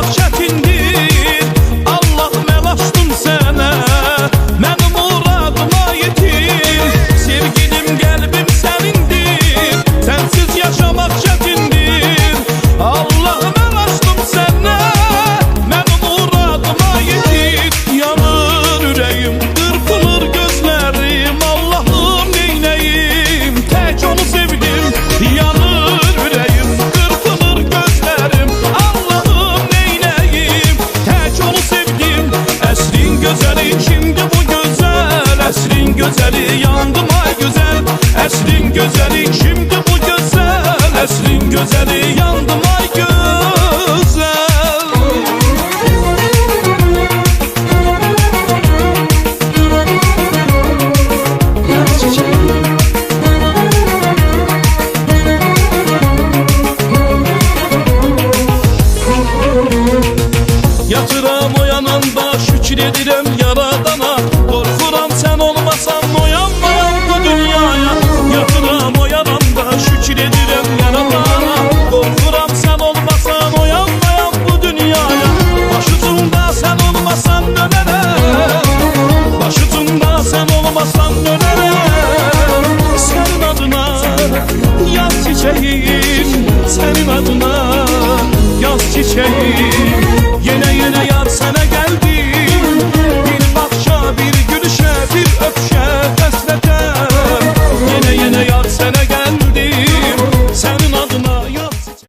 yaşamak çətindir. Allah'ım el açtım sənə, mənim muradıma yetir. Sevgilim qəlbim sənindir, sənsiz yaşamak çətindir. Allah'ım el açtım sənə, mənim muradıma yetir. Yanır ürəyim, qırpılır gözlərim, Allah'ım neynəyim, tək onu sevdim. Yanır ürəyim, qırpılır gözlərim, Allah'ım neynəyim, tək onu sevdim. Əsrin gözəli kimdir bu gözəl, əsrin gözəli yandım ay gözəl. Əsrin gözəli kimdir bu gözəl, əsrin gözəli yandım ay gözəl. Yatıram oyananda şükür edirəm yaradana, qorxuram sən olmasan oyanmayam bu dünyaya. Yatıram oyananda şükür edirəm yaradana, qorxuram sən olmasan oyanmayam bu dünyaya. Başucumda sən olmasan dönərəm, başucumda sən olmasan dönərəm. Sənin adına yaz çiçeği